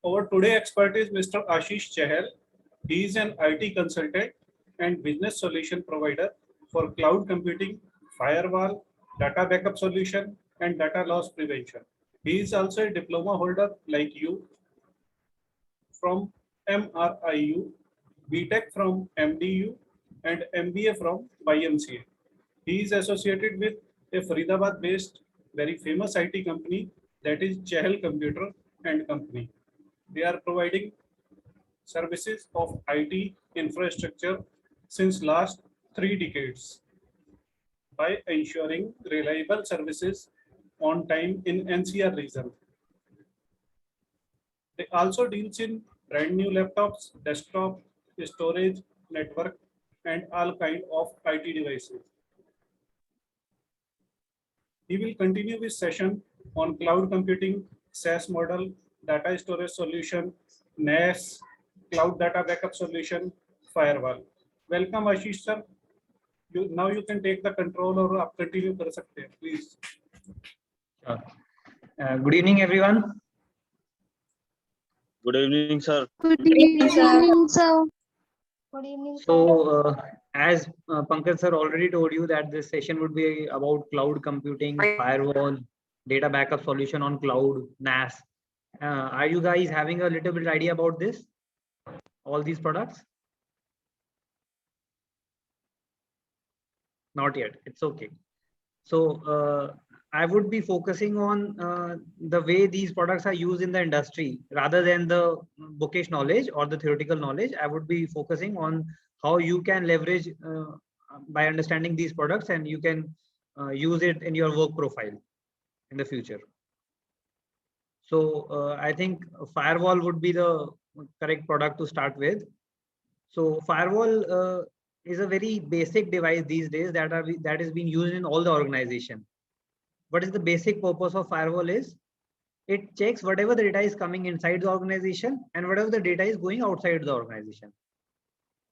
Our today expert is Mr. Ashish Chahal. He is an IT consultant and business solution provider for cloud computing, firewall, data backup solution, and data loss prevention. He is also a diploma holder like you from MRIU, BTech from MDU, and MBA from YMCA. He is associated with a Faridabad-based, very famous IT company that is Chahal Computer and Company. They are providing services of IT infrastructure since last 3 decades by ensuring reliable services on time in NCR region. They also deals in brand new laptops, desktop, storage, network, and all kind of IT devices. He will continue this session on cloud computing, SaaS model, data storage solution, NAS, cloud data backup solution, firewall. Welcome Ashish sir. Now you can take the control और आप continue कर सकते हैं, please. Good evening, everyone. Good evening, sir. Good evening, sir. Good evening, sir. So, as Pankaj sir already told you that this session would be about cloud computing, firewall, data backup solution on cloud, NAS. Are you guys having a little bit idea about this? All these products? Not yet. It's okay. So, I would be focusing on the way these products are used in the industry rather than the bookish knowledge or the theoretical knowledge. I would be focusing on how you can leverage by understanding these products, and you can use it in your work profile in the future. So I think firewall would be the correct product to start with. So firewall is a very basic device these days that is being used in all the organization. What is the basic purpose of firewall is? It checks whatever the data is coming inside the organization and whatever the data is going outside the organization.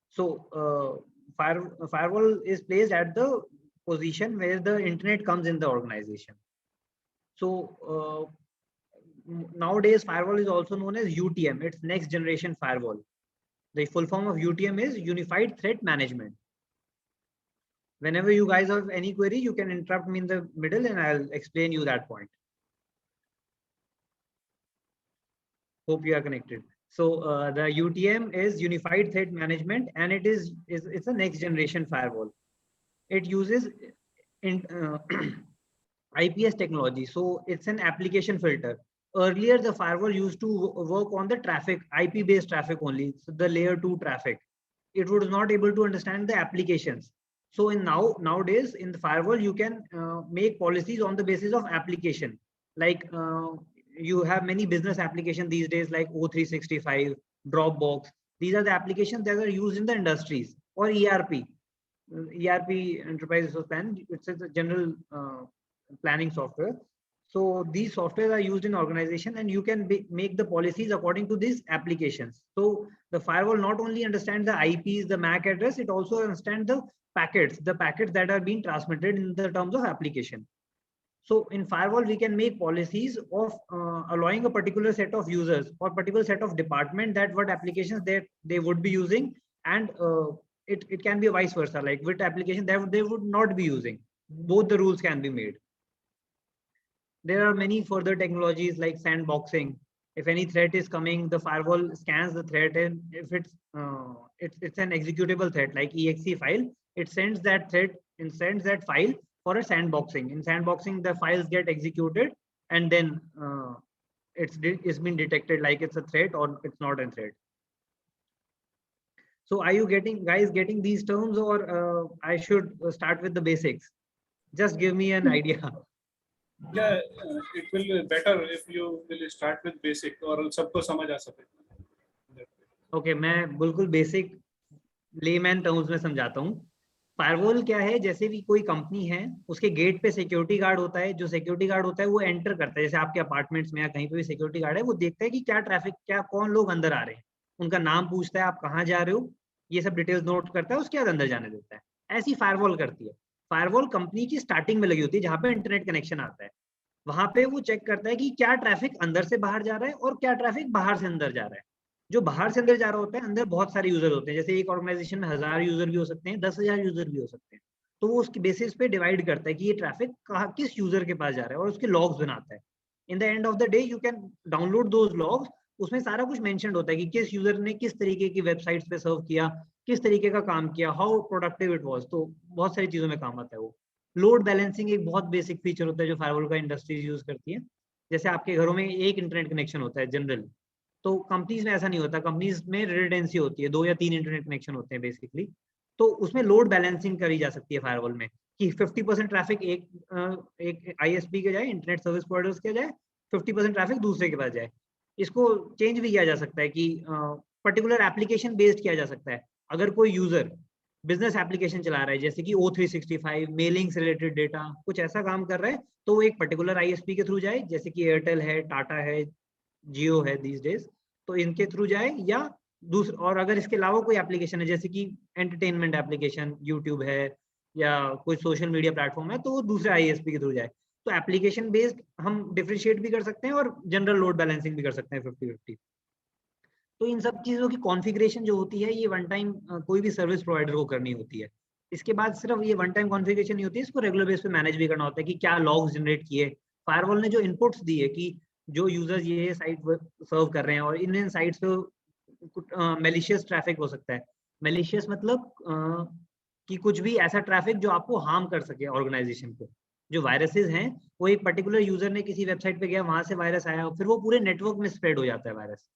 So firewall is placed at the position where the internet comes in the organization. So nowadays firewall is also known as UTM. It's next generation firewall. The full form of UTM is Unified Threat Management. Whenever you guys have any query, you can interrupt me in the middle and I'll explain you that point. Hope you are connected. So the UTM is Unified Threat Management, and it's a next generation firewall. It uses IPS technology. So it's an application filter. Earlier, the firewall used to work on the traffic, IP-based traffic only, so the layer 2 traffic. It was not able to understand the applications. So nowadays in the firewall, you can make policies on the basis of application. Like you have many business applications these days like O365, Dropbox. These are the applications that are used in the industries, or ERP. ERP, Enterprise Resource Plan, it's a general planning software. So these softwares are used in organization, and you can make the policies according to these applications. So the firewall not only understands the IPs, the MAC address, it also understands the packets that are being transmitted in the terms of application. So in firewall, we can make policies of allowing a particular set of users or particular set of department that what applications they would be using, and it can be vice versa, like which application that they would not be using. Both the rules can be made. There are many further technologies like sandboxing. If any threat is coming, the firewall scans the threat, and if it's an executable threat like exe file, it sends that threat and sends that file for a sandboxing. In sandboxing, the files get executed, and then it's been detected like it's a threat or it's not a threat. So are you guys getting these terms, or I should start with the basics? Just give me an idea. Yeah, it will be better if you will start with basic, और सबको समझ आ सके. Okay, मैं बिल्कुल basic layman terms में समझाता हूँ. Firewall क्या है? जैसे भी कोई कंपनी है, उसके गेट पे सिक्योरिटी गार्ड होता है. जो सिक्योरिटी गार्ड होता है वो एंटर करता है, जैसे आपके अपार्टमेंट्स में या कहीं पे भी सिक्योरिटी गार्ड है, वो देखता है कि क्या ट्रैफिक, क्या कौन लोग अंदर आ रहे हैं, उनका नाम पूछता है, आप कहाँ जा रहे हो, ये सब डिटेल्स नोट करता है, उसके बाद अंदर जाने देता है. ऐसी फायरवॉल करती है. फायरवॉल कंपनी की स्टार्टिंग में लगी होती है, जहाँ पे इंटरनेट कनेक्शन आता है. वहां पे वो चेक करता है कि क्या ट्रैफिक अंदर से बाहर जा रहा है और क्या ट्रैफिक बाहर से अंदर जा रहा है। जो बाहर से अंदर जा रहा होता है, अंदर बहुत सारे यूजर होते हैं, जैसे एक ऑर्गेनाइजेशन में 1000 यूजर भी हो सकते हैं, 10,000 यूजर भी हो सकते हैं। तो वो उसके बेसिस पे डिवाइड करता है कि ये ट्रैफिक कहाँ किस यूजर के पास जा रहा है और उसके लॉग्स बनाता है। In the end of the day you can download those logs. उसमें सारा कुछ मेंशन होता है कि किस यूजर ने किस तरीके की वेबसाइट्स पे सर्व किया, किस तरीके का काम किया, हाउ प्रोडक्टिव इट वाज। तो बहुत सारी चीजों में काम आता है वो। लोड बैलेंसिंग एक बहुत बेसिक फीचर होता है जो फायरवॉल का इंडस्ट्रीज यूज करती है। जैसे आपके घरों में एक इंटरनेट कनेक्शन होता है जनरल, तो कंपनीज में ऐसा नहीं होता। कंपनीज में रिडंडेंसी होती है, 2 या 3 इंटरनेट कनेक्शन होते हैं बेसिकली। तो उसमें लोड बैलेंसिंग करी जा सकती है फायरवॉल में कि 50% ट्रैफिक एक आईएसपी के जाए, इंटरनेट सर्विस प्रोवाइडर्स के जाए, 50% ट्रैफिक दूसरे के पास जाए। इसको चेंज भी किया जा सकता है कि पर्टिकुलर एप्लीकेशन बेस्ड किया जा सकता है। अगर कोई यूजर बिजनेस एप्लीकेशन चला रहा है, जैसे कि O365 मेलिंग से रिलेटेड डेटा कुछ ऐसा काम कर रहा है, तो वो एक पर्टिकुलर आईएसपी के थ्रू जाए, जैसे कि एयरटेल है, टाटा है, जियो है दीज डेज, तो इनके थ्रू जाए। या दूसरा, और अगर इसके अलावा कोई एप्लीकेशन है जैसे कि एंटरटेनमेंट एप्लीकेशन यूट्यूब है या कोई सोशल मीडिया प्लेटफॉर्म है, तो वो दूसरे आईएसपी के थ्रू जाए। तो एप्लीकेशन बेस्ड हम डिफरेंशिएट भी कर सकते हैं और जनरल लोड बैलेंसिंग भी कर सकते हैं 50-50। तो इन सब चीजों की कॉन्फ़िगरेशन जो होती है ये वन टाइम कोई भी सर्विस प्रोवाइडर को करनी होती है। इसके बाद सिर्फ ये वन टाइम कॉन्फ़िगरेशन नहीं होती है, इसको रेगुलर बेस पे मैनेज भी करना होता है कि क्या लॉग्स जनरेट किए। फायरवॉल ने जो इनपुट्स दिए कि जो यूजर्स ये साइट सर्व कर रहे हैं और इन साइट्स पे मेलिशियस ट्रैफिक हो सकता है। मेलिशियस मतलब कि कुछ भी ऐसा ट्रैफिक जो आपको हार्म कर सके ऑर्गेनाइजेशन को। जो वायरसेस हैं, वो एक पर्टिकुलर यूजर ने किसी वेबसाइट पे गया, वहां से वायरस आया, फिर वो पूरे नेटवर्क में स्प्रेड हो जाता है वायरस।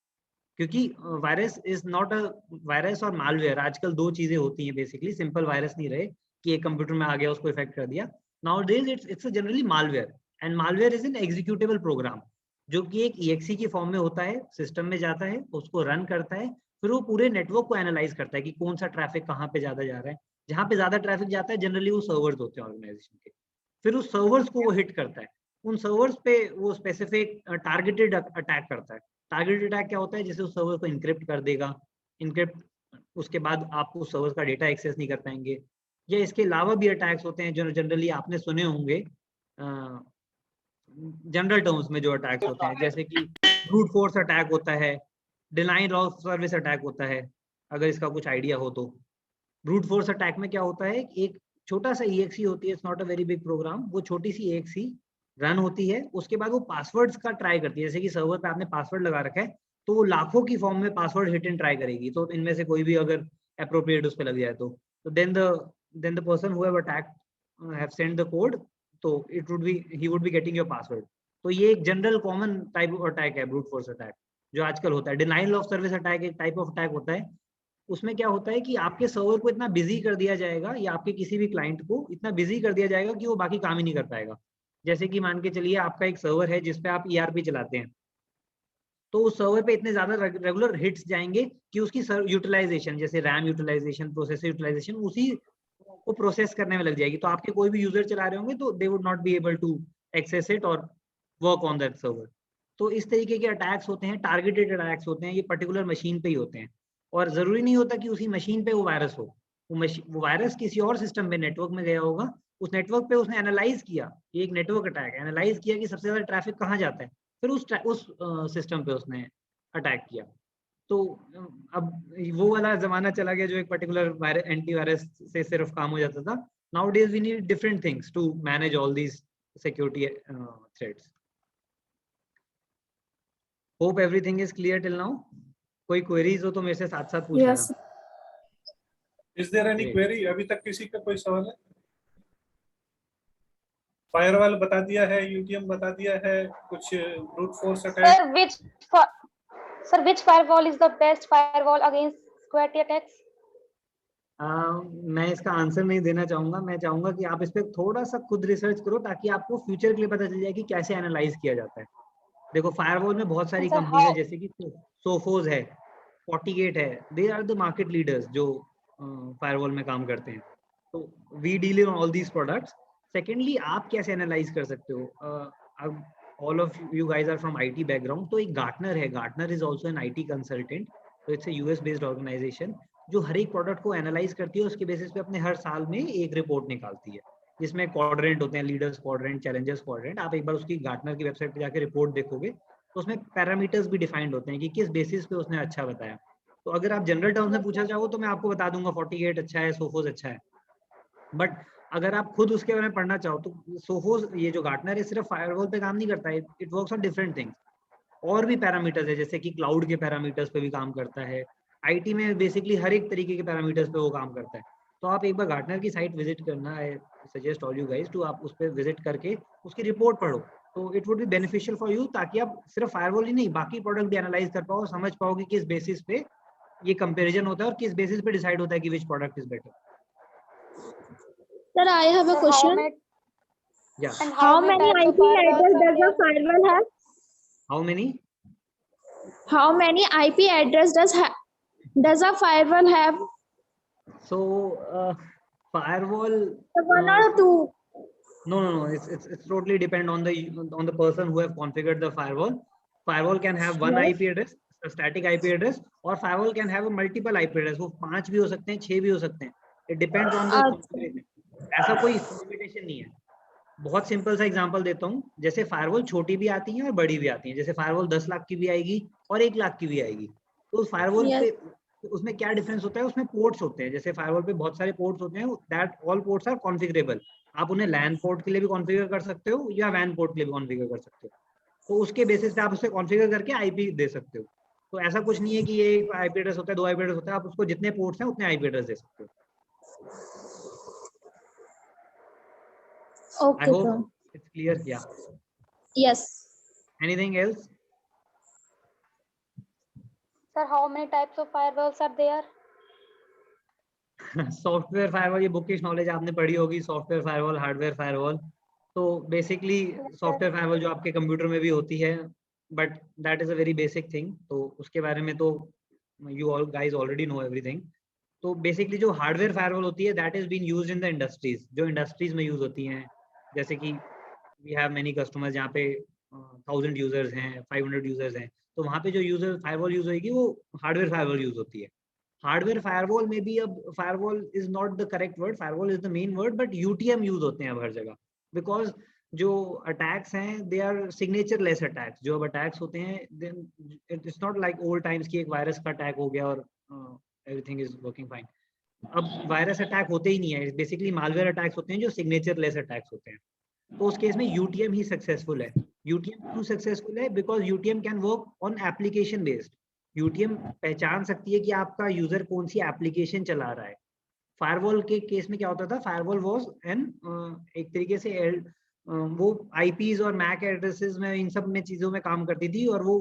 क्योंकि virus is not a virus और मालवेयर आजकल दो चीजें होती हैं बेसिकली। सिंपल वायरस नहीं रहे कि एक कंप्यूटर में आ गया उसको इफेक्ट कर दिया। Nowadays it's generally malware, and malware is an executable program जो कि एक EXE की फॉर्म में होता है, सिस्टम में जाता है, उसको रन करता है, फिर वो पूरे नेटवर्क को एनालाइज करता है कि कौन सा ट्रैफिक कहाँ पे ज्यादा जा रहा है। जहाँ पे ज्यादा ट्रैफिक जाता है जनरली वो सर्वर्स होते हैं ऑर्गेनाइजेशन के, फिर उस सर्वर्स को वो हिट करता है। उन सर्वर्स पे वो स्पेसिफिक टारगेटेड अटैक करता है। टारगेटेड अटैक क्या होता है, जैसे उस सर्वर को इनक्रिप्ट कर देगा, इनक्रिप्ट उसके बाद आप उस सर्वर का डेटा एक्सेस नहीं कर पाएंगे। या इसके अलावा भी अटैक्स होते हैं जो जनरली आपने सुने होंगे जनरल टर्म्स में जो अटैक्स होते हैं, जैसे कि ब्रूट फोर्स अटैक होता है, डिनाइल ऑफ सर्विस अटैक होता है। अगर इसका कुछ आइडिया हो तो ब्रूट फोर्स अटैक में क्या होता है, एक छोटा सा EXE होती है, it's not a very big program, वो छोटी सी EXE रन होती है, उसके बाद वो पासवर्ड्स का ट्राई करती है। जैसे कि सर्वर पे आपने पासवर्ड लगा रखा है, तो वो लाखों की फॉर्म में पासवर्ड हिट एंड ट्राई करेगी। तो इनमें से कोई भी अगर अप्रोप्रिएट उस पर लग जाए तो then the person who have attacked have send the code, तो it would be he would be getting your password. तो ये एक general common type of attack है ब्रूट फोर्स अटैक जो आजकल होता है। डिनाइल ऑफ सर्विस अटैक एक टाइप ऑफ अटैक होता है। उसमें क्या होता है कि आपके सर्वर को इतना बिजी कर दिया जाएगा या आपके किसी भी क्लाइंट को इतना बिजी कर दिया जाएगा कि वो बाकी काम ही नहीं कर पाएगा। जैसे कि मान के चलिए आपका एक सर्वर है जिसपे आप ERP चलाते हैं, तो उस सर्वर पे इतने ज्यादा रेगुलर हिट्स जाएंगे कि उसकी यूटिलाइजेशन, जैसे रैम यूटिलाइजेशन, प्रोसेसर यूटिलाइजेशन उसी को प्रोसेस करने में लग जाएगी। तो आपके कोई भी यूजर चला रहे होंगे तो they would not be able to access it और वर्क ऑन दैट सर्वर। तो इस तरीके के अटैक्स होते हैं, टारगेटेड अटैक्स होते हैं, ये पर्टिकुलर मशीन पे ही होते हैं। और जरूरी नहीं होता कि उसी मशीन पे वो वायरस हो, वो वायरस किसी और सिस्टम में नेटवर्क में गया होगा, उस नेटवर्क पे उसने एनालाइज किया, ये एक नेटवर्क अटैक है, एनालाइज किया कि सबसे ज्यादा ट्रैफिक कहाँ जाता है, फिर उस सिस्टम पे उसने अटैक किया। तो अब वो वाला जमाना चला गया जो एक पर्टिकुलर एंटीवायरस से सिर्फ काम हो जाता था। Nowadays we need different things to manage all these security threats. Hope everything is clear till now. कोई क्वेरीज हो तो मेरे से साथ साथ पूछ Yes. लेना। Is there any Great. Query? अभी तक किसी का कोई सवाल है? फायरवॉल बता दिया है, UTM बता दिया है, कुछ brute force attack. Sir, which firewall is the best firewall against security attacks? मैं इसका आंसर नहीं देना चाहूंगा। मैं चाहूंगा कि आप इस पर थोड़ा सा खुद रिसर्च करो ताकि आपको फ्यूचर के लिए पता चल जाए कि कैसे एनालाइज किया जाता है। देखो फायरवॉल में बहुत सारी And sir, कंपनीज है how? जैसे कि सोफोज है, FortiGate है, they are the market leaders जो फायरवॉल में काम करते हैं। तो we deal in all these products. Secondly आप कैसे एनालाइज कर सकते हो, अब all of you guys are from IT background, तो एक गार्टनर है, Gartner is also an IT consultant. तो it's a US based organisation जो हर एक प्रोडक्ट को एनालाइज करती है, उसके बेसिस पे अपने हर साल में एक रिपोर्ट निकालती है जिसमें क्वाड्रेंट होते हैं, लीडर्स क्वाड्रेंट, चैलेंजर्स क्वाड्रेंट। आप एक बार उसकी गार्टनर की वेबसाइट पे जाके रिपोर्ट देखोगे तो उसमें पैरामीटर्स भी डिफाइंड होते हैं कि किस बेसिस पे उसने अच्छा बताया। तो अगर आप जनरल टर्म्स में पूछना चाहो तो मैं आपको बता दूंगा 48 अच्छा है, सोफोस अच्छा है। बट अगर आप खुद उसके बारे में पढ़ना चाहो तो सोफोस, ये जो गार्टनर है, सिर्फ फायरवॉल पे काम नहीं करता है, it works on different things. और भी पैरामीटर्स है, जैसे कि क्लाउड के पैरामीटर्स पे भी काम करता है। आईटी में बेसिकली हर एक तरीके के पैरामीटर्स पे वो काम करता है। तो आप एक बार गार्टनर की साइट विजिट करना, I suggest all you guys to, आप उस पर विजिट करके उसकी रिपोर्ट पढ़ो, तो it would be beneficial for you, ताकि आप सिर्फ फायरवॉल ही नहीं बाकी प्रोडक्ट भी एनालाइज कर पाओ, समझ पाओ कि किस बेसिस पे ये कंपैरिजन होता है और किस बेसिस पे डिसाइड होता है कि which product is better. Sir, I have a Sir, question. Yeah. and How many types of IP firewalls address are does a there? firewall have? How many? How many IP address does a firewall have? So firewall, One or two? no, it's totally depend on the person who have configured the firewall. Firewall can have one Yes. IP address, a static IP address, or firewall can have a multiple IP address. वो 5 भी हो सकते हैं, 6 भी हो सकते हैं. It depends on the configuration. ऐसा कोई लिमिटेशन नहीं है. बहुत सिंपल सा एग्जांपल देता हूँ, जैसे फायरवॉल छोटी भी आती है और बड़ी भी आती है। जैसे फायरवॉल 10 लाख की भी आएगी और 1 लाख की भी आएगी। तो फायरवॉल Yes. पे उसमें क्या डिफरेंस होता है, उसमें पोर्ट्स होते हैं। जैसे फायरवॉल पे बहुत सारे पोर्ट्स होते हैं, दैट ऑल पोर्ट्स आर कॉन्फ़िगरेबल। आप उन्हें लैन पोर्ट के लिए भी कॉन्फ़िगर कर सकते हो या वैन पोर्ट के लिए भी कॉन्फ़िगर कर सकते हो। तो उसके बेसिस पे आप उसे कॉन्फ़िगर करके आईपी दे सकते हो। तो ऐसा कुछ नहीं है कि ये एक आईपी एड्रेस होता है, 2 आईपी एड्रेस होता है। आप उसको जितने पोर्ट्स हैं उतने आईपी एड्रेस दे सकते हो। I Okay, sir. hope it's clear. Yeah. Yes. Anything else? Sir, how many types of firewalls are there? Software firewall, ये बुकिश नॉलेज आपने पढ़ी होगी, सॉफ्टवेयर फायरवॉल, हार्डवेयर फायरवॉल। तो बेसिकली सॉफ्टवेयर फायरवॉल जो आपके computer में भी होती है, but that is a very basic thing. तो उसके बारे में तो you all guys already know everything. तो बेसिकली जो हार्डवेयर फायरवॉल होती है, that is been used in the industries, जो इंडस्ट्रीज में यूज होती हैं। जैसे कि वी हैव मेनी कस्टमर्स जहाँ पे 1000 यूजर्स हैं, 500 यूजर्स हैं, तो वहाँ पे जो यूजर फायरवॉल यूज होगी वो हार्डवेयर फायरवॉल यूज होती है। हार्डवेयर फायरवॉल में भी अब firewall is not the correct word, firewall is the main word, but UTM use होते हैं अब हर जगह। बिकॉज जो अटैक्स हैं they are signature less attacks. जो अब अटैक्स होते हैं, it's not like old times की एक वायरस का अटैक हो गया और एवरीथिंग इज वर्किंग फाइन। अब वायरस अटैक होते ही नहीं है, बेसिकली मालवेयर अटैक्स होते हैं जो सिग्नेचर लेस अटैक्स होते हैं। तो उस केस में यूटीएम ही सक्सेसफुल है। यूटीएम क्यों सक्सेसफुल है? Because UTM can work on application based. UTM पहचान सकती है कि आपका यूजर कौन सी एप्लीकेशन चला रहा है। फायरवॉल के केस में क्या होता था, फायरवॉल वाज एन एक तरीके से वो आईपीज और मैक एड्रेसेस में, इन सब में चीजों में काम करती थी और वो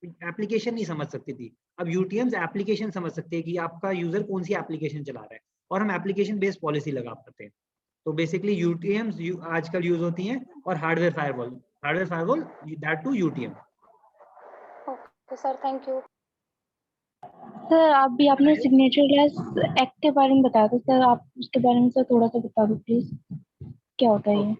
एप्लीकेशन नहीं समझ सकती थी। अब यूटीएम्स एप्लीकेशन समझ सकती है कि आपका यूजर कौन सी एप्लीकेशन चला रहा है, और हम एप्लीकेशन बेस्ड पॉलिसी लगा पाते हैं। तो बेसिकली यूटीएम्स आजकल यूज होती हैं, और hardware firewall that too UTM. Okay, sir, thank you. Sir अभी आपने सिग्नेचर लेस एक्ट के बारे में बताया था सर, आप उसके बारे में सर थोड़ा सा बता दो प्लीज, क्या होता है ये?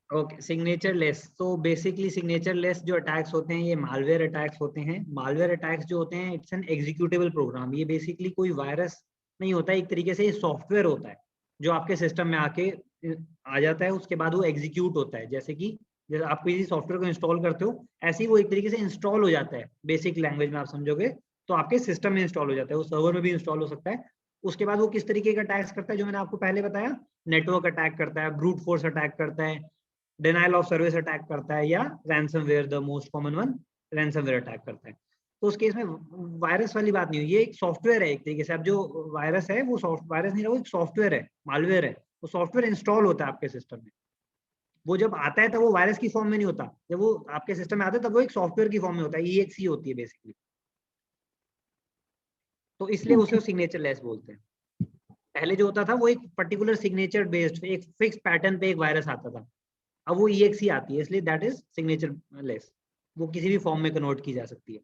Okay, signature less. तो बेसिकली सिग्नेचर लेस जो अटैक्स होते हैं ये मालवेयर अटैक्स होते हैं। मालवेयर अटैक्स जो होते हैं, इट्स एन एग्जीक्यूटेबल प्रोग्राम। ये बेसिकली कोई वायरस नहीं होता है, एक तरीके से ये सॉफ्टवेयर होता है जो आपके सिस्टम में आके आ जाता है। उसके बाद वो एग्जीक्यूट होता है। जैसे आप किसी सॉफ्टवेयर को इंस्टॉल करते हो, ऐसे ही वो एक तरीके से इंस्टॉल हो जाता है। बेसिक लैंग्वेज में आप समझोगे तो आपके सिस्टम में इंस्टॉल हो जाता है, वो सर्वर में भी इंस्टॉल हो सकता है। उसके बाद वो किस तरीके का अटैक्स करता है, जो मैंने आपको पहले बताया, नेटवर्क अटैक करता है, ब्रूट फोर्स अटैक करता है, डिनाइल ऑफ सर्विस अटैक करता है, या ransomware, the most common one, ransomware attack करता है। तो उस केस में वायरस वाली बात नहीं हुई, ये एक सॉफ्टवेयर है एक तरीके से। अब जो वायरस है वो वायरस नहीं है, वो एक सॉफ्टवेयर है, मालवेयर है। वो सॉफ्टवेयर इंस्टॉल होता है आपके सिस्टम में। वो जब आता है तब वो वायरस की फॉर्म में नहीं होता, जब वो आपके सिस्टम में आता है तब वो एक सॉफ्टवेयर की फॉर्म में होता है, EXE होती है बेसिकली। तो इसलिए उसे सिग्नेचर लेस बोलते हैं। पहले जो होता था वो एक पर्टिकुलर सिग्नेचर बेस्ड, एक फिक्स पैटर्न पे एक वायरस आता था। अब वो EXE आती है, इसलिए दैट इज सिग्नेचर लेस। वो किसी भी फॉर्म में कन्वर्ट की जा सकती है।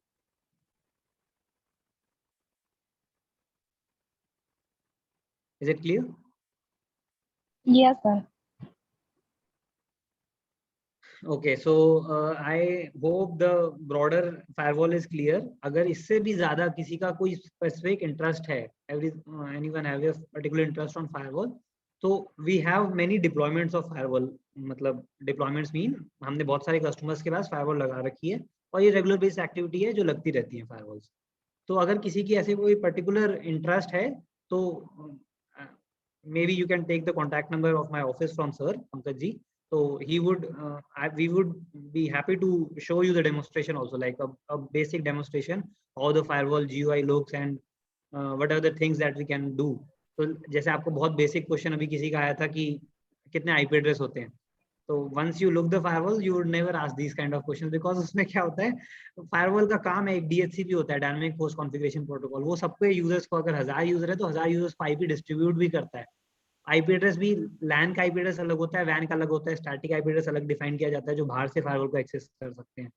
Is it clear? Yes sir. Okay, so I hope the broader firewall is clear. अगर इससे भी ज़्यादा किसी का कोई specific interest है, anyone have a particular interest on firewall, तो we have many deployments of firewall, मतलब डिप्लॉयमेंट्स मीन हमने बहुत सारे कस्टमर्स के पास फायरवॉल लगा रखी है और ये रेगुलर बेस्ड एक्टिविटी है जो लगती रहती है फायरवॉल्स। तो अगर किसी की ऐसे कोई पर्टिकुलर इंटरेस्ट है तो maybe you can take the contact number of my office from sir Pankaj ji, so he would we would be happy to show you the demonstration also, like a basic demonstration how the firewall GUI looks and what are the things that we can do. तो जैसे आपको बहुत basic question अभी किसी का आया था कि कितने आईपी एड्रेस होते हैं, तो once you look the firewall you would never ask these kind of questions, because उसमें क्या होता है, फायरवॉल का काम है, एक DHCP होता है, डायनामिक होस्ट कॉन्फ़िगरेशन प्रोटोकॉल, वो सबके यूजर्स को, अगर 1000 यूजर है तो 1000 यूजर्स को आईपी डिस्ट्रीब्यूट भी करता है। आईपी एड्रेस भी, लैन का आईपी एड्रेस अलग होता है, वैन का अलग होता है, स्टैटिक आईपी एड्रेस अलग डिफाइन किया जाता है जो बाहर से फायरवॉल को एक्सेस कर सकते हैं,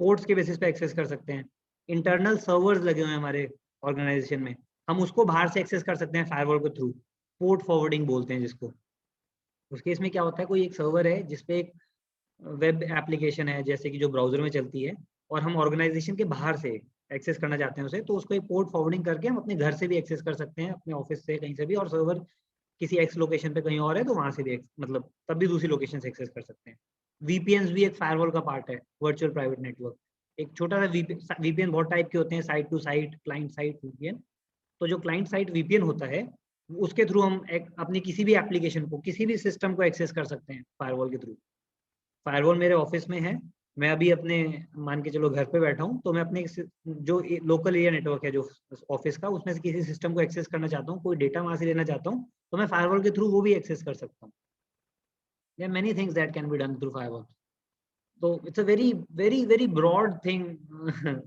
पोर्ट्स के बेसिस पे एक्सेस कर सकते हैं। इंटरनल सर्वर्स लगे हुए हैं हमारे ऑर्गेनाइजेशन में, हम उसको बाहर से एक्सेस कर सकते हैं फायरवॉल के थ्रू, पोर्ट फॉरवर्डिंग बोलते हैं जिसको। उस केस में क्या होता है, कोई एक सर्वर है जिसपे एक वेब एप्लीकेशन है जैसे कि जो ब्राउजर में चलती है, और हम ऑर्गेनाइजेशन के बाहर से एक्सेस करना चाहते हैं उसे, तो उसको एक पोर्ट फॉरवर्डिंग करके हम अपने घर से भी एक्सेस कर सकते हैं, अपने ऑफिस से कहीं से भी, और सर्वर किसी एक्स लोकेशन पे कहीं और है तो वहां से भी मतलब तब भी दूसरी लोकेशन से एक्सेस कर सकते हैं। वीपीएन भी एक फायरवॉल का पार्ट है, वर्चुअल प्राइवेट नेटवर्क। एक छोटा सा वीपीएन बहुत टाइप के होते हैं, site to site, client site VPN. तो जो क्लाइंट साइट वीपीएन होता है उसके थ्रू हम अपनी किसी भी एप्लीकेशन को, किसी भी सिस्टम को एक्सेस कर सकते हैं फायरवॉल के थ्रू। फायरवॉल मेरे ऑफिस में है, मैं अभी अपने मान के चलो घर पे बैठा हूँ, तो मैं अपने जो लोकल एरिया नेटवर्क है जो ऑफिस का, उसमें से किसी सिस्टम को एक्सेस करना चाहता हूँ, कोई डेटा वहां से लेना चाहता हूँ, तो मैं फायरवॉल के थ्रू वो भी एक्सेस कर सकता हूँ। There are many things that can be done through firewall. तो it's a very very very broad thing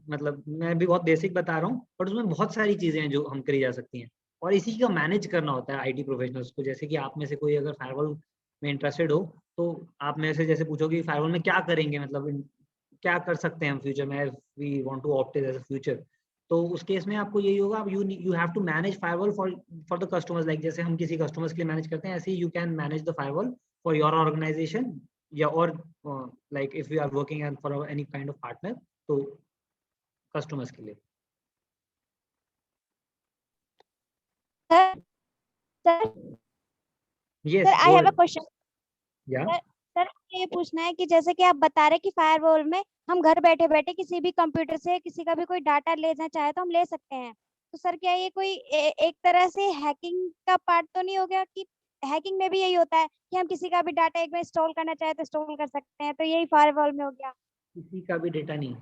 मतलब मैं भी बहुत बेसिक बता रहा हूँ, बट उसमें बहुत सारी चीजें हैं जो हम करी जा सकती हैं, और इसी का मैनेज करना होता है आईटी प्रोफेशनल्स को। जैसे कि आप में से कोई अगर फायरवॉल में इंटरेस्टेड हो, तो आप मेरे से जैसे पूछोगे फायरवॉल में क्या करेंगे, मतलब क्या कर सकते हैं हम फ्यूचर में, we want to opt as a future, तो उस केस में आपको यही होगा, you have to manage firewall for the customers, like जैसे हम किसी कस्टमर्स के लिए मैनेज करते हैं, ऐसे ही you can manage the firewall for your organisation, या और like if we are working and for any kind of partner, तो customers के लिए। Sir Yes, sir I have a question. yeah. Sir ये पूछना है कि जैसे कि आप बता रहे कि फायरवॉल में हम घर बैठे बैठे किसी भी कंप्यूटर से किसी का भी कोई डाटा लेना चाहे तो हम ले सकते हैं, तो सर क्या ये कोई एक तरह से हैकिंग का पार्ट तो नहीं हो गया? कि हैकिंग में भी यही होता है कि हम किसी का भी डाटा एक बार इंस्टॉल करना चाहे तो इंस्टॉल कर सकते हैं, तो यही फायरवॉल में हो गया? किसी का भी डेटा नहीं,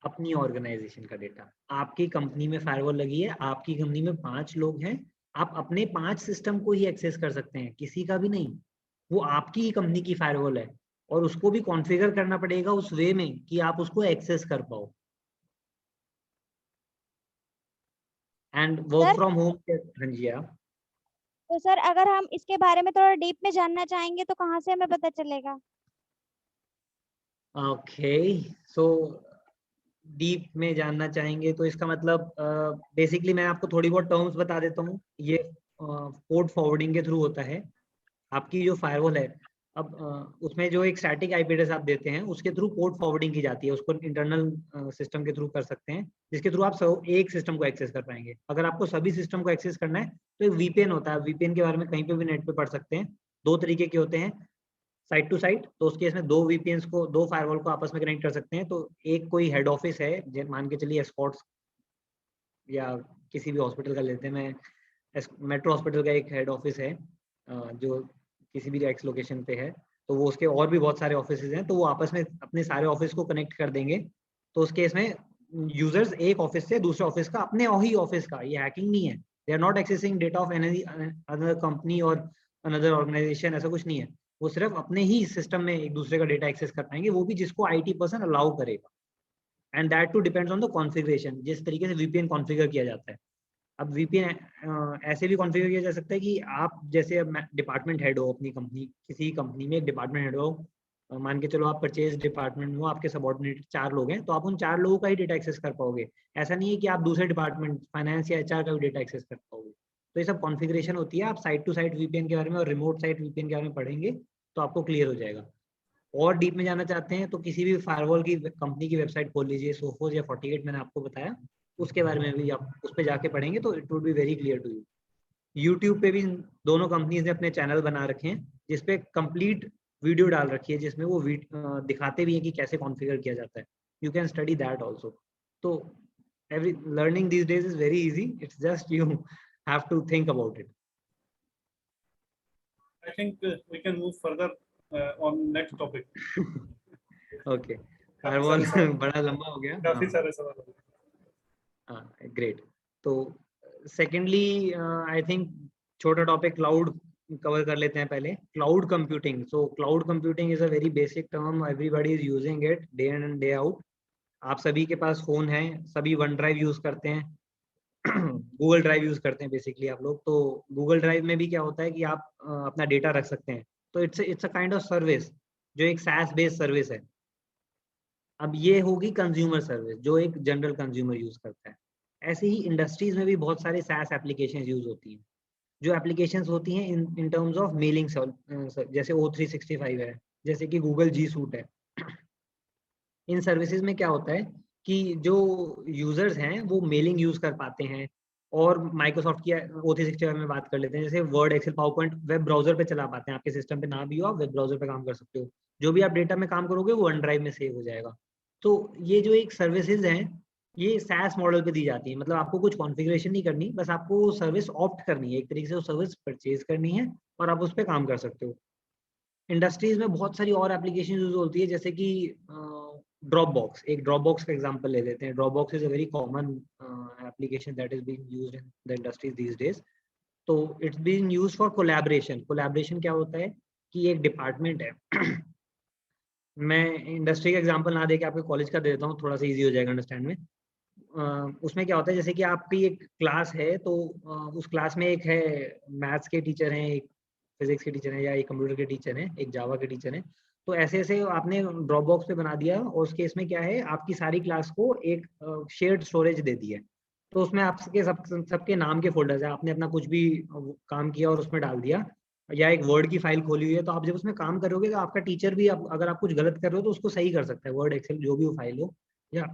अपनी ऑर्गेनाइजेशन का डेटा। आपकी कंपनी में फायरवॉल लगी है, आपकी कंपनी में 5 लोग हैं, आप अपने 5 सिस्टम को ही एक्सेस कर सकते हैं, किसी का भी नहीं। वो आपकी ही कंपनी की फायरवॉल है, और उसको भी कॉन्फ़िगर करना पड़ेगा उस वे में कि आप उसको एक्सेस कर पाओ। And work from home. हाँ जी आप। तो सर अगर हम इसके बारे में थोड़ा डीप में जानना चाहेंगे तो कहाँ से हमें पता चलेगा? ओके, सो डीप में जानना चाहेंगे तो इसका मतलब बेसिकली मैं आपको थोड़ी बहुत टर्म्स बता देता हूँ। ये पोर्ट फॉरवर्डिंग के थ्रू होता है। आपकी जो फायरवॉल है, अब उसमें जो एक स्टैटिक आईपी एड्रेस आप देते हैं उसके थ्रू पोर्ट फॉरवर्डिंग की जाती है, उसको इंटरनल सिस्टम के थ्रू कर सकते हैं, जिसके थ्रू आप एक सिस्टम को एक्सेस कर पाएंगे। अगर आपको सभी सिस्टम को एक्सेस करना है तो एक वीपीएन होता है, वीपीएन के बारे में कहीं पे भी नेट पे पढ़ सकते हैं। 2 तरीके के होते हैं, साइट टू साइट, तो उस केस में 2 वीपीएन्स को, 2 फायरवॉल को आपस में कनेक्ट कर सकते हैं। तो एक कोई हेड ऑफिस है, मान के चलिए एस्कॉर्ट्स या किसी भी हॉस्पिटल का लेते हैं, मैं मेट्रो हॉस्पिटल का एक हेड ऑफिस है जो किसी भी एक्स लोकेशन पे है, तो वो उसके और भी बहुत सारे ऑफिस हैं, तो वो आपस में अपने सारे ऑफिस को कनेक्ट कर देंगे। तो उस केस में यूजर्स एक ऑफिस से दूसरे ऑफिस का, अपने ही ऑफिस का, ये हैकिंग नहीं है, they are not accessing data of any other company और अनदर ऑर्गेनाइजेशन, ऐसा कुछ नहीं है। वो सिर्फ अपने ही सिस्टम में एक दूसरे का डेटा एक्सेस कर पाएंगे, वो भी जिसको आईटी पर्सन अलाउ करेगा। And that too depends on the configuration, जिस तरीके से वीपीएन कॉन्फ़िगर किया जाता है। अब वीपीएन ऐसे भी कॉन्फ़िगर किया जा सकता है कि आप जैसे डिपार्टमेंट हेड हो अपनी कंपनी, किसी कंपनी में एक डिपार्टमेंट हेड हो, मान के चलो आप परचेज डिपार्टमेंट में हो, आपके सबऑर्डिनेट 4 लोग हैं, तो आप उन 4 लोगों का ही डेटा एक्सेस कर पाओगे। ऐसा नहीं है कि आप दूसरे डिपार्टमेंट फाइनेंस या एचआर का भी डेटा एक्सेस कर पाओगे। तो ये सब कॉन्फ़िगरेशन होती है। आप साइट टू साइट वीपीएन के बारे में और रिमोट साइट वीपीएन के बारे में पढ़ेंगे तो आपको क्लियर हो जाएगा। और डीप में जाना चाहते हैं तो किसी भी फायरवॉल की कंपनी की वेबसाइट खोल लीजिए, सोफोस या 48 मैंने आपको बताया, उसके बारे में भी आप उस पर जाके पढ़ेंगे तो it would be very clear to you. YouTube पे भी दोनों कंपनीज ने अपने चैनल बना रखे हैं जिसपे कंप्लीट वीडियो डाल रखी है जिसमें वो दिखाते भी हैं कि कैसे कॉन्फ़िगर किया जाता है. You can study that also. So every learning these days is very easy. It's just you have to think about it. I think we can move further on next topic. Okay. काफी Firewall सारे सवाल बड़ा लंबा हो गया. काफी सारे सवाल हो गए. Great. तो secondly, I think छोटा टॉपिक क्लाउड कवर कर लेते हैं पहले. Cloud computing. So cloud computing is a very basic term. Everybody is using it day in and day out. आप सभी के पास फोन है, सभी वन ड्राइव यूज करते हैं, गूगल ड्राइव यूज करते हैं बेसिकली आप लोग. तो गूगल ड्राइव में भी क्या होता है कि आप अपना डेटा रख सकते हैं. तो it's a kind of service जो एक SaaS बेस्ड सर्विस है. अब ये होगी कंज्यूमर सर्विस जो एक जनरल कंज्यूमर यूज करता है. ऐसे ही इंडस्ट्रीज में भी बहुत सारे SaaS एप्लीकेशन यूज होती हैं. जो एप्लीकेशंस होती हैं इन टर्म्स ऑफ मेलिंग, जैसे O365 है, जैसे कि गूगल G Suite है. इन सर्विसेज में क्या होता है कि जो यूजर्स हैं वो मेलिंग यूज कर पाते हैं. और माइक्रोसॉफ्ट की O365 में बात कर लेते हैं, जैसे Word, Excel, PowerPoint web browser पे चला पाते हैं. आपके सिस्टम पे ना भी हो, आप वेब ब्राउजर पे काम कर सकते हो. जो भी आप डेटा में काम करोगे वो वन ड्राइव में सेव हो जाएगा. तो ये जो एक सर्विसेज हैं ये SaaS मॉडल पे दी जाती है. मतलब आपको कुछ कॉन्फ़िगरेशन नहीं करनी, बस आपको सर्विस ऑप्ट करनी है, एक तरीके से वो सर्विस परचेज करनी है और आप उस पर काम कर सकते हो. इंडस्ट्रीज में बहुत सारी और एप्लीकेशन यूज होती है, जैसे कि ड्रॉपबॉक्स. एक ड्रॉपबॉक्स का एग्जांपल ले लेते हैं. Dropbox is a very common application that is being used in the industries these days. तो it's being used for collaboration. Collaboration क्या होता है कि एक डिपार्टमेंट है. मैं इंडस्ट्री का एग्जांपल ना देके आपके कॉलेज का दे देता हूँ, थोड़ा सा इजी हो जाएगा अंडरस्टैंड में. उसमें क्या होता है, जैसे कि आपकी एक क्लास है, तो उस क्लास में एक है मैथ्स के टीचर हैं, एक फिजिक्स के टीचर हैं, या एक कंप्यूटर के टीचर हैं, एक जावा के टीचर हैं. तो ऐसे ऐसे आपने ड्रॉप बॉक्स पे बना दिया और उस केस में क्या है, आपकी सारी क्लास को एक शेयर्ड स्टोरेज दे दी है. तो उसमें आपके सबके नाम के फोल्डर्स है. आपने अपना कुछ भी काम किया और उसमें डाल दिया, या एक वर्ड की फाइल खोली हुई है, तो आप जब उसमें काम करोगे तो आपका टीचर भी अगर आप कुछ गलत कर रहे हो तो उसको सही कर सकता है, वर्ड, एक्सेल, जो भी वो फाइल हो. या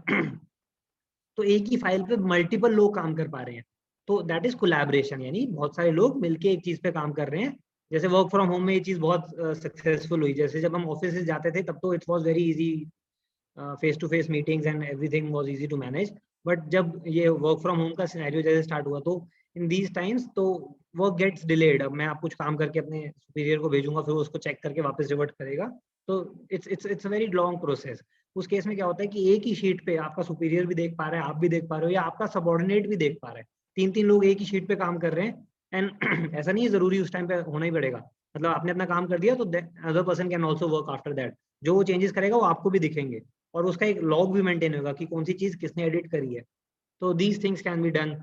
तो एक ही फाइल पे मल्टीपल लोग काम कर पा रहे हैं. तो दैट इज कोलैबोरेशन, यानी बहुत सारे लोग मिलके एक चीज पे काम कर रहे हैं. जैसे वर्क फ्रॉम होम में ये चीज बहुत सक्सेसफुल हुई. जैसे जब हम ऑफिस जाते थे तब तो it was very easy, face to face meetings and everything was easy to manage. But जब ये वर्क फ्रॉम होम का सिनेरियो जैसे स्टार्ट हुआ, तो इन दीज टाइम्स तो वर्क गेट्स डिलेड. अब मैं आप कुछ काम करके अपने सुपीरियर को भेजूंगा, फिर उसको चेक करके वापस रिवर्ट करेगा. तो it's a very long process. उस केस में क्या होता है कि एक ही शीट पे आपका सुपीरियर भी देख पा रहा है, आप भी देख पा रहे हो, या आपका सबऑर्डिनेट भी देख पा रहा है. 3-3 लोग एक ही शीट पे काम कर रहे हैं. एंड ऐसा नहीं है जरूरी उस टाइम पे होना ही पड़ेगा. मतलब आपने अपना काम कर दिया तो other person can also work after that. जो वो चेंजेस करेगा वो आपको भी दिखेंगे और उसका एक लॉग भी मेंटेन होगा कि कौन सी चीज किसने एडिट करी है. तो these things can be done.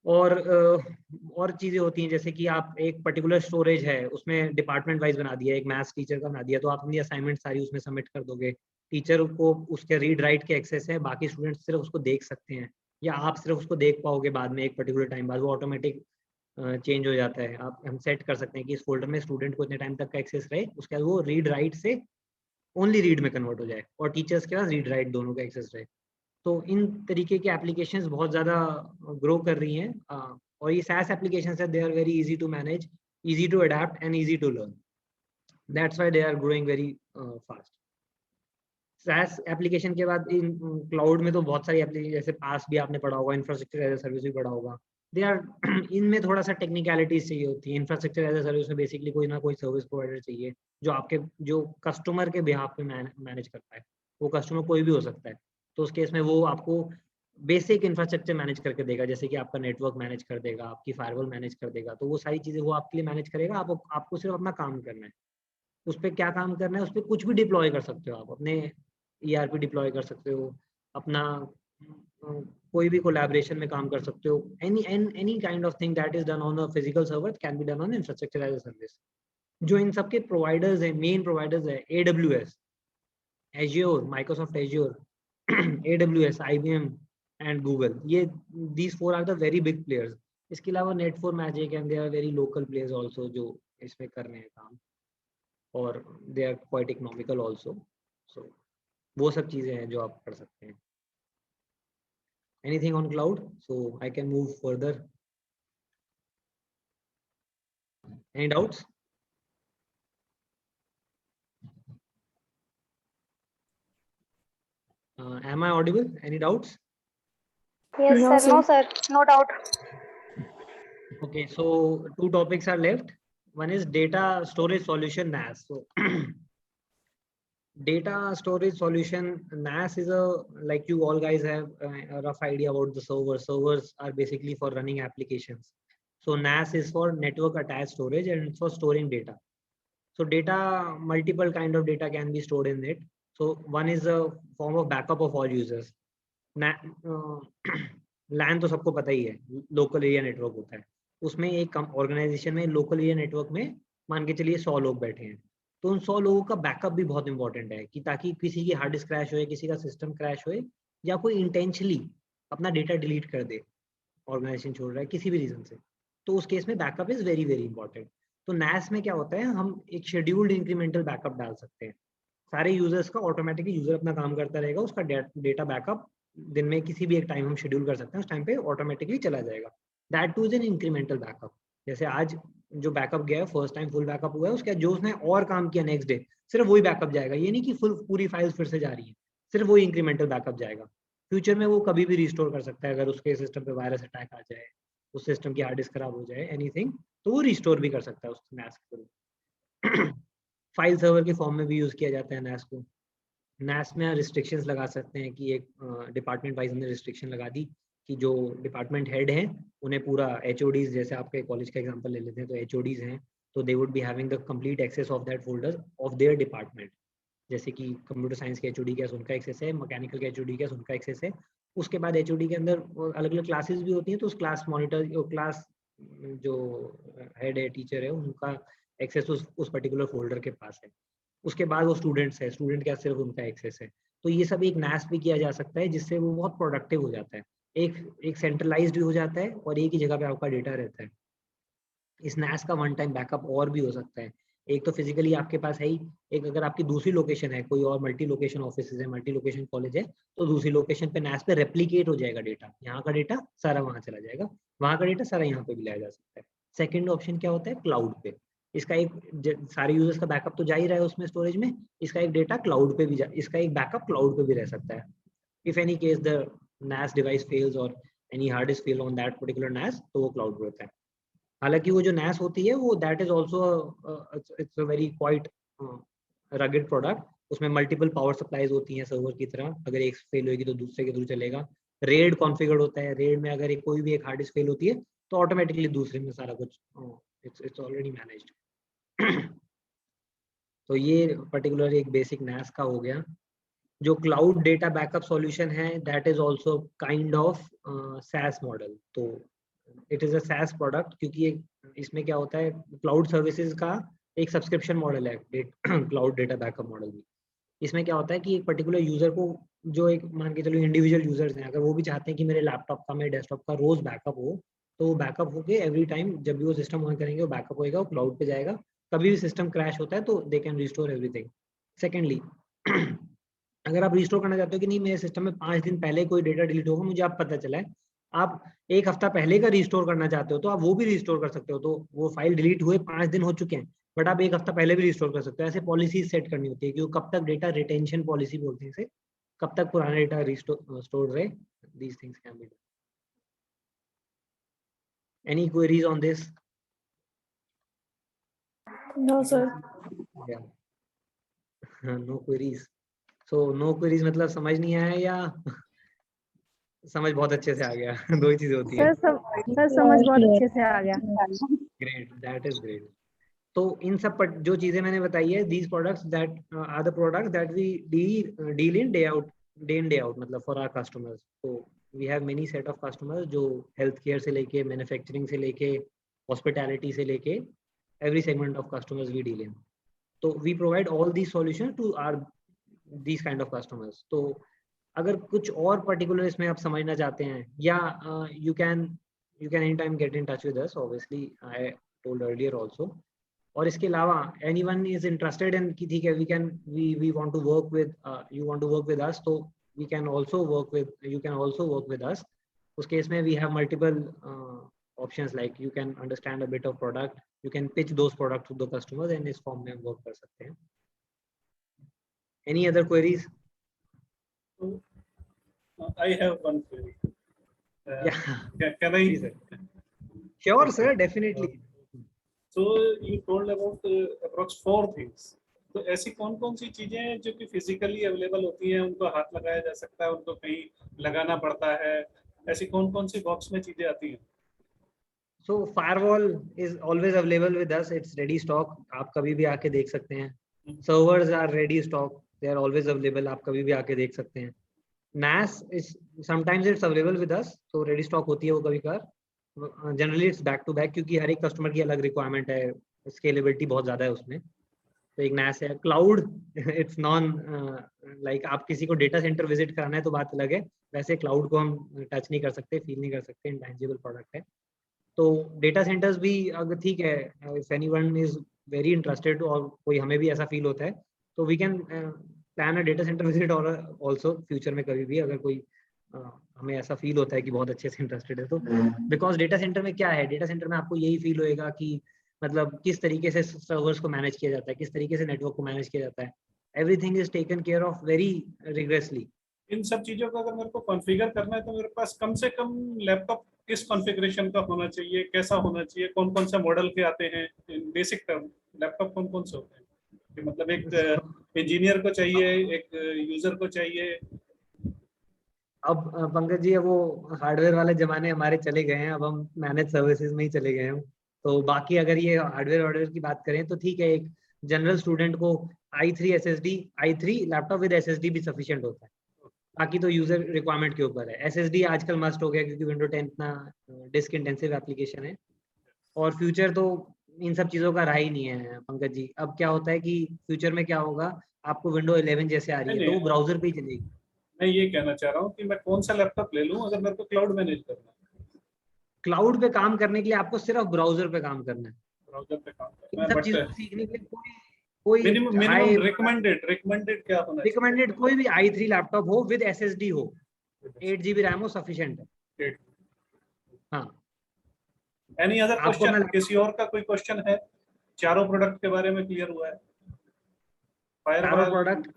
और चीजें होती हैं, जैसे कि आप एक पर्टिकुलर स्टोरेज है उसमें डिपार्टमेंट वाइज बना दिया, एक मैथ्स टीचर का बना दिया, तो आप अपनी असाइनमेंट सारी उसमें सबमिट कर दोगे. टीचर को उसके रीड राइट के एक्सेस है, बाकी स्टूडेंट्स सिर्फ उसको देख सकते हैं, या आप सिर्फ उसको देख पाओगे बाद में एक पर्टिकुलर टाइम बाद. वो ऑटोमेटिक चेंज हो जाता है. आप हम सेट कर सकते हैं कि इस फोल्डर में स्टूडेंट को इतने टाइम तक का एक्सेस रहे, उसके बाद वो रीड राइट से ओनली रीड में कन्वर्ट हो जाए और टीचर्स के पास रीड राइट दोनों का एक्सेस रहे. तो इन तरीके की एप्लीकेशंस बहुत ज़्यादा ग्रो कर रही हैं. और ये SaaS एप्लीकेशंस है, they are very easy to manage, easy to adapt and easy to learn. That's why they are growing very fast. SaaS application के बाद इन क्लाउड में तो बहुत सारी एप्लीकेशन, जैसे पास भी आपने पढ़ा होगा, इंफ्रास्ट्रक्चर एज ए सर्विस भी पढ़ा होगा. दे आर इनमें थोड़ा सा टेक्निकलिटीज चाहिए होती है. इंफ्रास्ट्रक्चर एज ए सर्विस में बेसिकली कोई ना कोई सर्विस प्रोवाइडर चाहिए जो कस्टमर के बिहाफ पे मैनेज करता है. वो कस्टमर कोई भी हो सकता है. तो उस केस में वो आपको बेसिक इंफ्रास्ट्रक्चर मैनेज करके देगा, जैसे कि आपका नेटवर्क मैनेज कर देगा, आपकी फायरवॉल मैनेज कर देगा. तो वो सारी चीजें वो आपके लिए मैनेज करेगा. आपको सिर्फ अपना काम करना है. उस पर क्या काम करना है, उस पर कुछ भी डिप्लॉय कर सकते हो. आप अपने ERP डिप्लॉय कर सकते हो, अपना कोई भी कोलैबोरेशन में काम कर सकते हो. Any kind of thing that is done on a physical server can be done on infrastructure as a service. जो इन सबके प्रोवाइडर्स हैं, मेन प्रोवाइडर्स है AWS, Azure, Microsoft Azure, AWS, IBM and Google. ये these four are the very big players. इसके अलावा Net4Magic and they are very local players also जो इसमें कर रहे हैं काम, और they are quite economical also. So वो सब चीजें हैं जो आप कर सकते हैं. Anything on cloud? So I can move further. Any doubts? Am I audible? Any doubts? Yes, No, sir. No, sir. No doubt. Okay, so two topics are left. One is data storage solution NAS. So data storage solution NAS is a, like you all guys have a rough idea about the server. Servers are basically for running applications. So NAS is for network attached storage and it's for storing data. So data, multiple kind of data can be stored in it. So one is a form of backup of all users. LAN तो सबको पता ही है, local area network होता है. उसमें एक organisation में local area network में मान के चलिए 100 लोग बैठे हैं, तो उन 100 लोगों का बैकअप भी बहुत इंपॉर्टेंट है कि ताकि किसी की हार्ड डिस्क क्रैश होए, किसी का सिस्टम क्रैश होए या कोई इंटेंशनली अपना डेटा डिलीट कर दे, ऑर्गेनाइजेशन छोड़ रहा है किसी भी रीजन से, तो उस केस में backup is very very important. तो NAS में क्या होता है, हम एक शेड्यूल्ड इंक्रीमेंटल बैकअप डाल सकते हैं. सारे यूजर्स का ऑटोमेटिकली यूजर अपना काम करता रहेगा, उसका डेटा बैकअप दिन में किसी भी एक टाइम हम शेड्यूल कर सकते हैं, उस टाइम पे ऑटोमेटिकली चला जाएगा. That two is an incremental backup. जैसे आज जो बैकअप गया है, फर्स्ट टाइम फुल बैकअप हुआ है, उसके जो उसने और काम किया नेक्स्ट डे, सिर्फ वही बैकअप जाएगा. ये नहीं कि फुल पूरी फाइल्स फिर से जा रही है, सिर्फ वही इंक्रीमेंटल बैकअप जाएगा. फ्यूचर में वो कभी भी रिस्टोर कर सकता है, अगर उसके सिस्टम पे वायरस अटैक आ जाए, उस सिस्टम की हार्ड डिस्क खराब हो जाए, एनीथिंग, तो वो रिस्टोर भी कर सकता है उस NAS के थ्रू. फाइल सर्वर के फॉर्म में भी यूज किया जाता है NAS को. NAS में रिस्ट्रिक्शंस लगा सकते हैं कि एक डिपार्टमेंट वाइज हमने रिस्ट्रिक्शन लगा दी कि जो डिपार्टमेंट हेड हैं उन्हें पूरा HODs, जैसे आपके कॉलेज का एग्जांपल ले लेते हैं, तो HODs हैं तो they would be having the complete access of that folder of their department. जैसे कि कंप्यूटर साइंस के HOD क्या उनका एक्सेस है, मैकेनिकल के HOD क्या उनका एक्सेस है. उसके बाद HOD के अंदर अलग अलग क्लासेस भी होती हैं, तो उस क्लास मॉनिटर, क्लास जो हेड है, टीचर है, उनका एक्सेस उस पर्टिकुलर फोल्डर के पास है. उसके बाद वो स्टूडेंट्स है, स्टूडेंट क्या सिर्फ उनका एक्सेस है. तो ये सब एक NAS पे किया जा सकता है, जिससे वो बहुत प्रोडक्टिव हो जाता है. एक सेंट्रलाइज्ड भी हो जाता है और एक ही जगह पे आपका डेटा रहता है. इस NAS का वन टाइम बैकअप और भी हो सकता है. एक तो फिजिकली आपके पास है ही, एक अगर आपकी दूसरी लोकेशन है, कोई और मल्टी लोकेशन ऑफिस है, मल्टी लोकेशन कॉलेज है, तो दूसरी लोकेशन पे NAS पे रेप्लीकेट हो जाएगा डेटा. यहाँ का डेटा सारा वहाँ चला जाएगा, वहाँ का डेटा सारा यहाँ पे भी लाया जा सकता है. सेकेंड ऑप्शन क्या होता है, क्लाउड पे. इसका एक सारे यूजर्स का बैकअप तो जा ही रहा है उसमें स्टोरेज में, इसका एक डेटा क्लाउड पे भी इसका एक बैकअप क्लाउड पे भी रह सकता है. If any case the NAS device fails और any hard disk fail on that particular NAS, तो वो क्लाउड पे होता है. हालांकि वो जो NAS होती है वो that is also it's a very quite rugged product. उसमें मल्टीपल पावर सप्लाईज होती हैं सर्वर की तरह, अगर एक फेल होगी तो दूसरे के थ्रू चलेगा. रेड कॉन्फ़िगर्ड होता है, रेड में अगर कोई भी एक हार्ड डिस्क फेल होती है तो ऑटोमेटिकली दूसरे में सारा कुछ इट्स ऑलरेडी मैनेज्ड. तो ये पर्टिकुलर एक बेसिक NAS का हो गया. जो क्लाउड डेटा बैकअप सॉल्यूशन है, that is also kind of SaaS model. तो it is a SaaS product, क्योंकि इसमें क्या होता है, क्लाउड सर्विसेज का एक सब्सक्रिप्शन मॉडल है क्लाउड डेटा बैकअप मॉडल भी. इसमें क्या होता है कि एक पर्टिकुलर यूजर को, जो एक मान के चलो इंडिविजुअल यूजर्स हैं, अगर वो भी चाहते हैं कि मेरे लैपटॉप का, मेरे डेस्कटॉप का रोज बैकअप हो, तो वो बैकअप होके एवरी टाइम जब भी वो सिस्टम ऑन करेंगे वो बैकअप होएगा, वो क्लाउड पे जाएगा. कभी भी सिस्टम क्रैश होता है तो they can restore everything. Secondly, अगर आप रिस्टोर करना चाहते हो कि नहीं मेरे सिस्टम में 5 दिन पहले कोई डेटा डिलीट होगा, मुझे अब पता चला है, आप एक हफ्ता पहले का रिस्टोर करना चाहते हो तो आप वो भी रिस्टोर कर सकते हो. तो वो फाइल डिलीट हुए 5 दिन हो चुके हैं, बट आप एक हफ्ता पहले भी रिस्टोर कर सकते हो. ऐसे पॉलिसी सेट करनी होती है कि कब तक डेटा रिटेंशन पॉलिसी बोलते हैं इसे, कब तक पुराना डेटा रिस्टोर रहे. These things can be done. Any queries on this? No, sir. No queries. So no queries मतलब समझ नहीं आया या समझ बहुत अच्छे से आ गया? दो ही चीजें होती है. सर समझ बहुत अच्छे से आ गया. Great, that is great. तो इन सब पर जो चीजें मैंने बताई है, these products that are the products that we deal in day in day out, मतलब for our customers. So we have many set of customers जो health care से लेके manufacturing से लेके hospitality से लेके every segment of customers we deal in. So we provide all these solutions to our these kind of customers. तो अगर कुछ और particular इसमें आप समझना चाहते हैं, या you can anytime get in touch with us. Obviously I told earlier also. और इसके अलावा anyone is interested in कि ठीक है, we want to work with you want to work with us, तो you can also work with us. उस case में we have multiple options like you can understand a bit of product, you can pitch those products to the customers, and इस form में हम work कर सकते हैं. Any other queries? So, I have one query. Yeah. Can I? Please, sir. Sure, sir, definitely. So you told about approx 4 things. तो ऐसी कौन कौन सी चीजें हैं जो कि फिजिकली अवेलेबल होती हैं, उनको हाथ लगाया जा सकता है, उनको कहीं लगाना पड़ता है, ऐसी कौन कौन सी बॉक्स में चीजें आती हैं? So firewall is always available with us. It's ready stock. आप कभी भी आके देख सकते हैं. Servers are ready stock. They are always available. आप कभी भी आके देख सकते हैं. NAS is sometimes it's available with us. So ready stock होती है वो कभी कभार. Generally it's back to back क्योंकि हर एक कस्टमर की अलग रिक्वायरमेंट है. स्केलेबिलिटी बहुत ज्यादा है उसमें. तो एक NAS है. क्लाउड इट्स नॉन लाइक आप किसी को डेटा सेंटर विजिट कराना है तो बात अलग है. वैसे क्लाउड को हम टच नहीं कर सकते, फील नहीं कर सकते. इंटेंजिबल प्रोडक्ट है. तो डेटा सेंटर्स भी अगर ठीक है, if anyone is very interested और कोई हमें भी ऐसा फील होता है तो we can plan a data centre visit और आल्सो फ्यूचर में कभी भी अगर कोई हमें ऐसा फील होता है कि बहुत अच्छे से इंटरेस्टेड है तो. बिकॉज डेटा सेंटर में क्या है, डेटा सेंटर में आपको यही फील होएगा कि मतलब किस तरीके से सर्वर्स को मैनेज किया जाता है, किस तरीके से नेटवर्क को मैनेज किया जाता है. Everything is taken care of very rigorously. इन सब चीजों को अगर मेरे को कॉन्फ़िगर करना है तो मेरे पास कम से कम लैपटॉप किस कॉन्फ़िगरेशन का होना चाहिए, कैसा होना चाहिए, कौन कौन से मॉडल के आते हैं? इन बेसिक टर्म लैपटॉप कौन कौन से होते हैं कि मतलब एक इंजीनियर को चाहिए, एक यूजर को चाहिए? अब पंकज जी, वो हार्डवेयर वाले जमाने हमारे चले गए हैं. अब हम मैनेज सर्विसेज में ही चले गए हैं. तो बाकी अगर ये हार्डवेयर की बात करें तो ठीक है, एक जनरल स्टूडेंट को i3 SSD, i3 laptop with SSD भी सफिशिएंट होता है. बाकी तो यूजर रिक्वायरमेंट के ऊपर है. SSD आजकल मस्ट हो गया क्योंकि विंडो 10 इतना डिस्क इंटेंसिव एप्लीकेशन है. और फ्यूचर तो इन सब चीजों का रहा ही नहीं है पंकज जी. अब क्या होता है कि फ्यूचर में क्या होगा, आपको विंडो 11 जैसे आ रही है तो वो ब्राउजर पे ही चलेगी. मैं ये कहना चाह रहा हूँ कि मैं कौन सा लैपटॉप ले लूँ अगर मेरे को क्लाउड मैनेज करना है. क्लाउड पे काम करने के लिए आपको सिर्फ ब्राउजर पे काम करना है. ब्राउजर पे काम इन करना सब है, चीजों बट को सीखने के लिए कोई मिनिमम रिकमेंडेड क्या होना चाहिए? रिकमेंडेड कोई भी i3 लैपटॉप हो विद SSD हो, 8 GB रैम हो, सफिशिएंट है. हाँ. एनी अदर आपको क्वेश्चन? मैं किसी और का कोई क्वेश्चन है? चारों प्रोडक्ट के बारे में क्लियर हुआ है? चारों firewall, product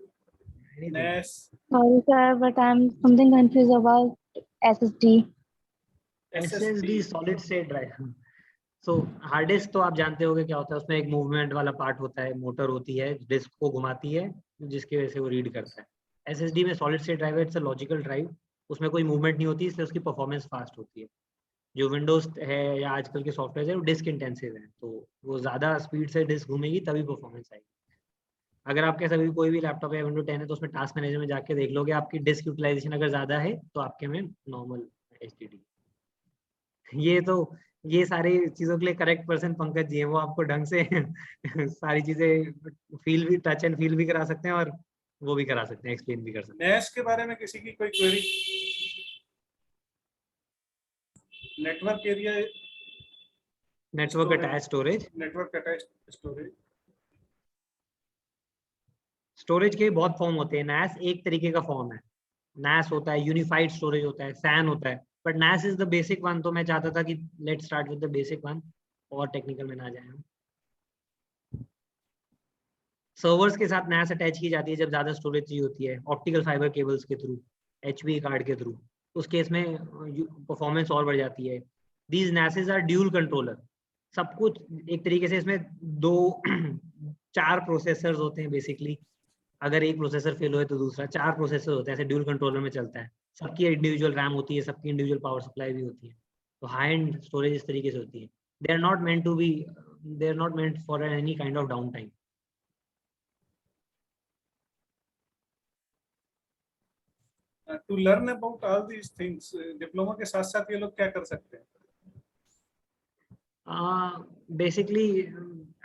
NAS, Sorry, sir, but I'm something confused about SSD. SSD solid state drive. So hard disk तो आप जानते होंगे क्या होता है. उसमें एक मूवमेंट वाला पार्ट होता है, मोटर होती है, डिस्क को घुमाती है जिसकी वजह से वो रीड करता है. SSD में सॉलिड स्टेट ड्राइव है, इट्स अ लॉजिकल ड्राइव. उसमें कोई मूवमेंट नहीं होती, इसलिए उसकी परफॉर्मेंस फास्ट होती है. जो विंडोज है या आजकल के सॉफ्टवेयर है वो डिस्क इंटेंसिव है, तो वो ज्यादा स्पीड से डिस्क घूमेगी तभी परफॉर्मेंस आएगी. अगर आपके सभी कोई भी लैपटॉप है विंडो 10 है तो उसमें टास्क मैनेजर में जाके देख लोगे, आपकी डिस्क यूटिलाइजेशन अगर ज्यादा है तो आपके में नॉर्मल HDD. ये सारी चीजों के लिए करेक्ट पर्सन पंकज जी हैं. वो आपको ढंग से सारी चीजें फील भी, टच एंड फील भी करा सकते हैं और वो भी करा सकते हैं, एक्सप्लेन भी कर सकते हैं. NAS के बारे में किसी की कोई query? Network area, network attach storage. Network attach storage. Storage के बहुत फॉर्म होते हैं. NAS एक तरीके का फॉर्म है. NAS होता है, यूनिफाइड स्टोरेज होता है, SAN होता है, but NAS is the basic one. तो मैं चाहता था कि let's start with the basic one और टेक्निकल में ना जाए हम. सर्वर्स के साथ NAS अटैच की जाती है जब ज्यादा स्टोरेज चाहिए होती है, ऑप्टिकल फाइबर केबल्स के थ्रू, HV कार्ड के थ्रू. उस केस में परफॉर्मेंस और बढ़ जाती है. These NASes are dual controller. सब कुछ एक तरीके से इसमें 4 प्रोसेसर्स होते हैं बेसिकली. अगर एक प्रोसेसर फेल हुए तो दूसरा, 4 प्रोसेसर होते हैं, ऐसे ड्यूल कंट्रोलर में चलता है. सबकी इंडिविजुअल रैम होती है, सबकी इंडिविजुअल पावर सप्लाई भी होती है. तो हाई एंड स्टोरेज इस तरीके से होती है. They are not meant for any kind of down time. To learn about all these things, diploma के साथ साथ ये लोग क्या कर सकते हैं? बेसिकली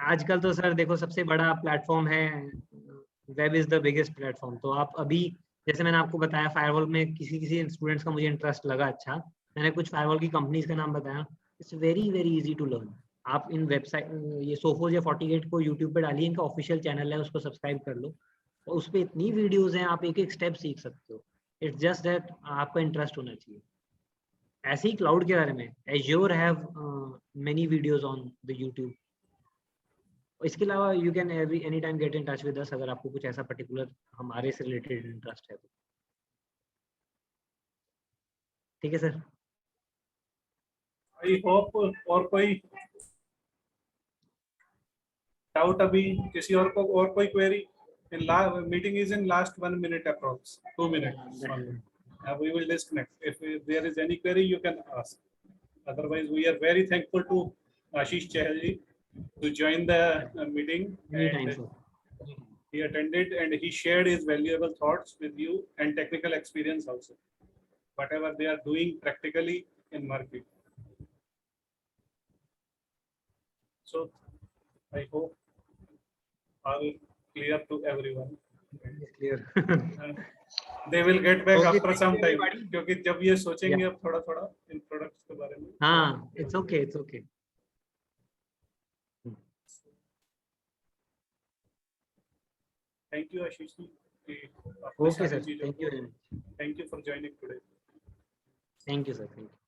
आजकल तो सर देखो सबसे बड़ा प्लेटफॉर्म है, web is the biggest platform. तो आप अभी जैसे मैंने आपको बताया फायरवॉल में किसी स्टूडेंट्स का मुझे इंटरेस्ट लगा, अच्छा मैंने कुछ फायरवॉल की कंपनीज का नाम बताया. It's very very easy to learn. आप इन वेबसाइट ये सोफोस या 48 को यूट्यूब पे डालिए, इनका ऑफिशियल चैनल है, उसको सब्सक्राइब कर लो और उस पर इतनी वीडियोज हैं, आप एक एक स्टेप सीख सकते हो. इट्स जस्ट दैट आपका इंटरेस्ट होना चाहिए. ऐसे ही क्लाउड के बारे में Azure have many videos on the YouTube. इसके अलावा you can any time get in touch with us अगर आपको कुछ ऐसा पर्टिकुलर हमारे से रिलेटेड इंटरेस्ट है तो। ठीक है सर। आई होप और कोई डाउट अभी किसी और को, और कोई query? In meeting is in last 1 minute approx, 2 minutes. We will disconnect. If there is any query, you can ask. Otherwise, we are very thankful to Ashish Chahal ji to join the meeting. Anytime, And sir. he attended and he shared his valuable thoughts with you and technical experience also. Whatever they are doing practically in market. So, I hope all clear to everyone. Clear. They will get back Okay, after thank some you, time. everybody. क्योंकि जब ये सोचेंगे Yeah. अब थोड़ा थोड़ा इन products के बारे में। हाँ, it's okay, it's okay. Thank you Ashish ji. Okay, sir. Thank you very much. Thank you for joining today. Thank you, sir. Thank you.